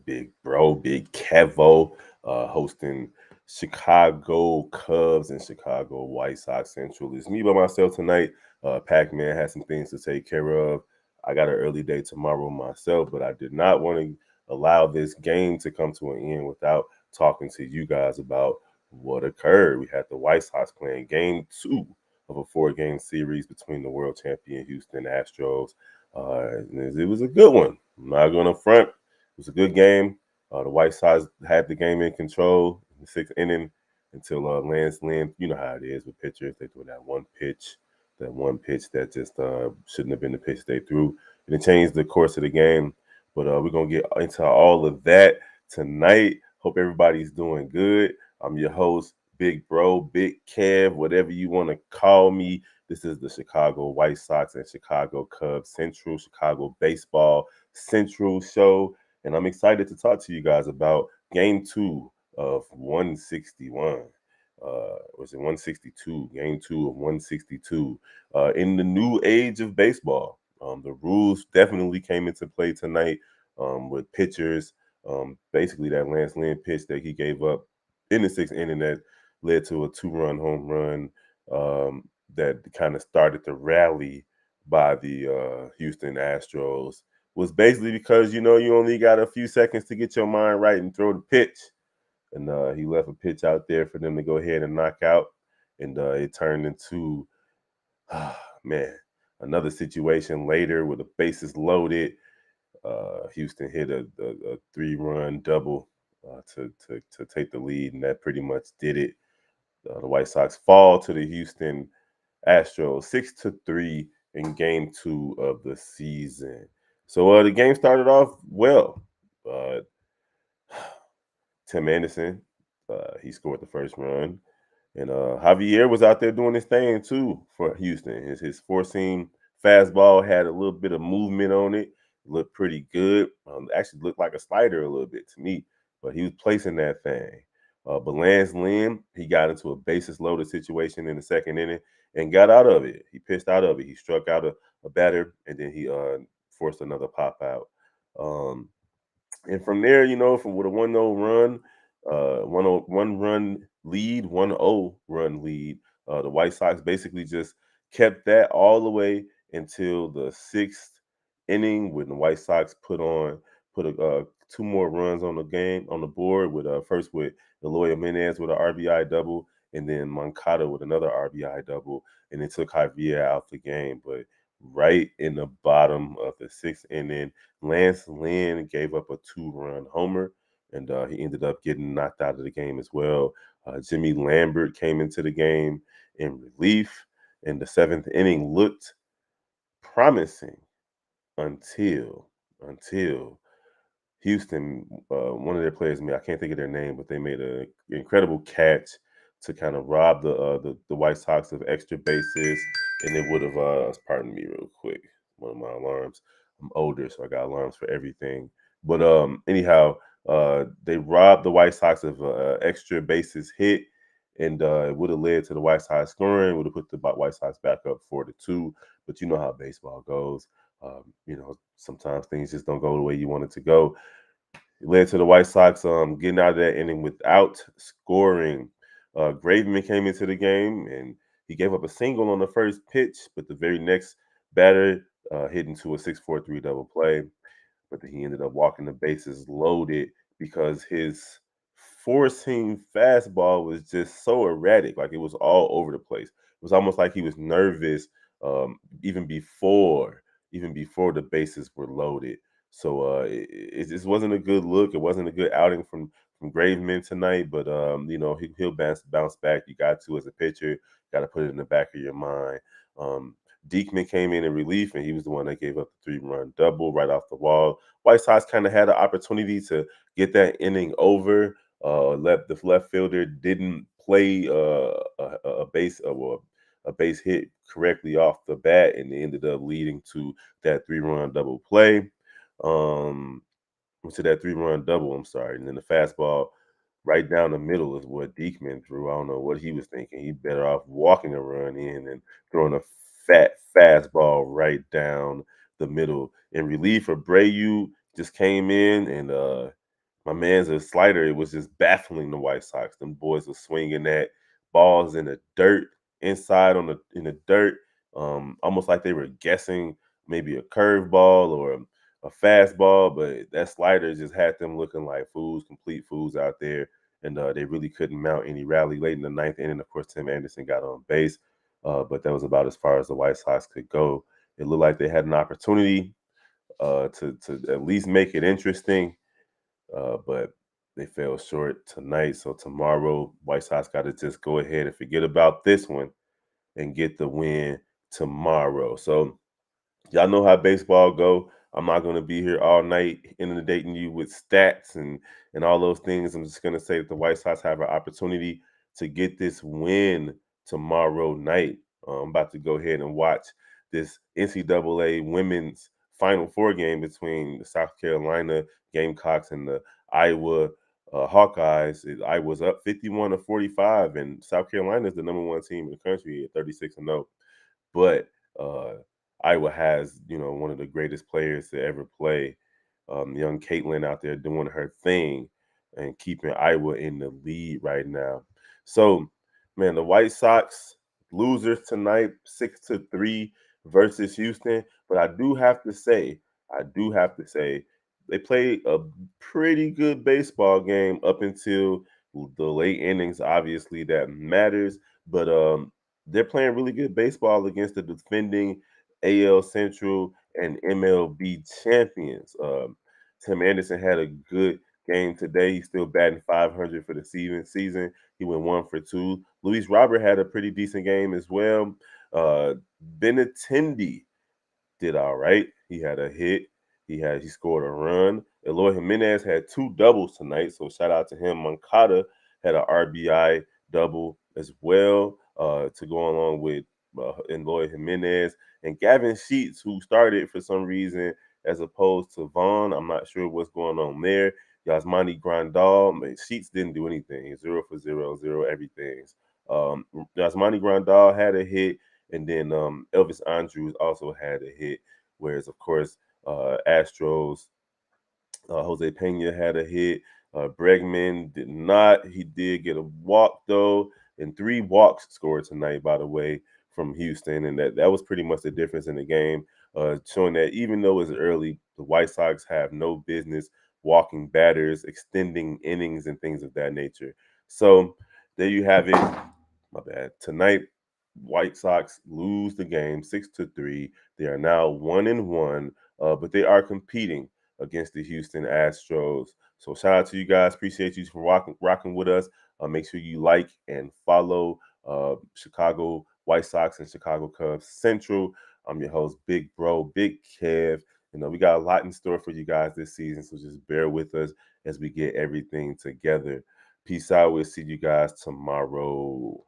Big Bro, Big Kevo, hosting Chicago Cubs and Chicago White Sox Central. It's me by myself tonight. Pac-Man has some things to take care of. I got an early day tomorrow myself, but I did not want to allow this game to come to an end without talking to you guys about what occurred. We had the White Sox playing game two of a four-game series between the world champion Houston Astros. It was a good one. I'm not going to front. It was a good game. The White Sox had the game in control in the sixth inning until Lance Lynn, you know how it is with pitchers. They threw that one pitch that just shouldn't have been the pitch they threw. And it changed the course of the game. But we're going to get into all of that tonight. Hope everybody's doing good. I'm your host, Big Bro, Big Kev, whatever you want to call me. This is the Chicago White Sox and Chicago Cubs Central, Chicago Baseball Central show. And I'm excited to talk to you guys about game two of 161. Was it 162? Game two of 162. In the new age of baseball, the rules definitely came into play tonight with pitchers. Basically, that Lance Lynn pitch that he gave up in the sixth inning that led to a two-run home run that kind of started the rally by the Houston Astros was basically because you only got a few seconds to get your mind right and throw the pitch, and he left a pitch out there for them to go ahead and knock out, and it turned into man another situation later with the bases loaded. Houston hit a three-run double to take the lead, and that pretty much did it. The White Sox fall to the Houston Astros 6-3 in game two of the season. So the game started off well. Uh, Tim Anderson, he scored the first run, and Javier was out there doing his thing too for Houston. His four seam fastball had a little bit of movement on it. Looked pretty good. Actually looked like a slider a little bit to me, but he was placing that thing. But Lance Lynn, he got into a bases loaded situation in the second inning and got out of it. He pitched out of it. He struck out a batter, and then he forced another pop out. Um, and from there, from with a 1-0 run, 1-0 run lead, 1-0 run lead, the White Sox basically just kept that all the way until the sixth inning when the White Sox put two more runs on the game on the board with first with Eloy Jimenez with an RBI double, and then Moncada with another RBI double, and it took Javier out the game. But right in the bottom of the sixth inning, Lance Lynn gave up a two-run homer, and he ended up getting knocked out of the game as well. Jimmy Lambert came into the game in relief, and the seventh inning looked promising until Houston, one of their players, I can't think of their name, but they made an incredible catch to kind of rob the White Sox of extra bases, and it would have. Pardon me, real quick. One of my alarms. I'm older, so I got alarms for everything. But anyhow, they robbed the White Sox of extra bases hit, and it would have led to the White Sox scoring. Would have put the White Sox back up 4-2. But you know how baseball goes. Sometimes things just don't go the way you want it to go. It led to the White Sox getting out of that inning without scoring. Graveman came into the game and he gave up a single on the first pitch, but the very next batter hit into a 6-4-3 double play. But then he ended up walking the bases loaded because his four seam fastball was just so erratic. Like it was all over the place. It was almost like he was nervous um, even before even before the bases were loaded. So it just wasn't a good look. It wasn't a good outing from Graveman tonight. But he'll bounce back. You got to as a pitcher. Got to put it in the back of your mind. Um, Diekman came in relief, and he was the one that gave up the three-run double right off the wall. White Sox kind of had an opportunity to get that inning over. The left fielder didn't play a base well, a base hit correctly off the bat, and it ended up leading to that three-run double play. Um, to that three-run double, I'm sorry, and then the fastball right down the middle is what Diekman threw. I don't know what he was thinking. He better off walking a run in and throwing a fat fastball right down the middle. In relief, Abreu just came in and my man's a slider. It was just baffling the White Sox. Them boys were swinging that balls in the dirt, inside on the in the dirt, almost like they were guessing maybe a curveball or a fastball. But that slider just had them looking like fools, complete fools out there, and they really couldn't mount any rally late in the ninth inning. Of course, Tim Anderson got on base, but that was about as far as the White Sox could go. It looked like they had an opportunity to at least make it interesting, but they fell short tonight. So tomorrow, White Sox got to just go ahead and forget about this one and get the win tomorrow. So y'all know how baseball go. I'm not going to be here all night inundating you with stats and all those things. I'm just going to say that the White Sox have an opportunity to get this win tomorrow night. I'm about to go ahead and watch this NCAA women's Final Four game between the South Carolina Gamecocks and the Iowa Hawkeyes. Iowa's up 51-45, and South Carolina is the number one team in the country at 36-0. But uh, Iowa has, one of the greatest players to ever play, young Caitlin out there doing her thing and keeping Iowa in the lead right now. So, man, the White Sox losers tonight, 6-3 versus Houston. But I do have to say, they played a pretty good baseball game up until the late innings. Obviously, that matters. But they're playing really good baseball against the defending AL Central and MLB champions. Tim Anderson had a good game today. He's still batting 500 for the season. He went 1 for 2. Luis Robert had a pretty decent game as well. Uh, Benintendi did all right. He had a hit. He scored a run. Eloy Jimenez had 2 doubles tonight, so shout out to him. Moncada had an RBI double as well to go along with Eloy Jimenez and Gavin Sheets, who started for some reason as opposed to Vaughn. I'm not sure what's going on there. Yasmani Grandal, man, Sheets didn't do anything. 0 for 0, 0 everything. Yasmani Grandal had a hit, and then Elvis Andrews also had a hit. Whereas, of course, Astros, Jose Pena had a hit. Bregman did not. He did get a walk though, and 3 walks scored tonight, by the way, from Houston, and that was pretty much the difference in the game, showing that even though it's early, the White Sox have no business walking batters, extending innings, and things of that nature. So there you have it. My bad. Tonight, White Sox lose the game 6-3. They are now 1-1, but they are competing against the Houston Astros. So shout out to you guys. Appreciate you for rocking with us. Make sure you like and follow Chicago White Sox and Chicago Cubs Central. I'm your host, Big Bro, Big Kev. We got a lot in store for you guys this season, so just bear with us as we get everything together. Peace out. We'll see you guys tomorrow.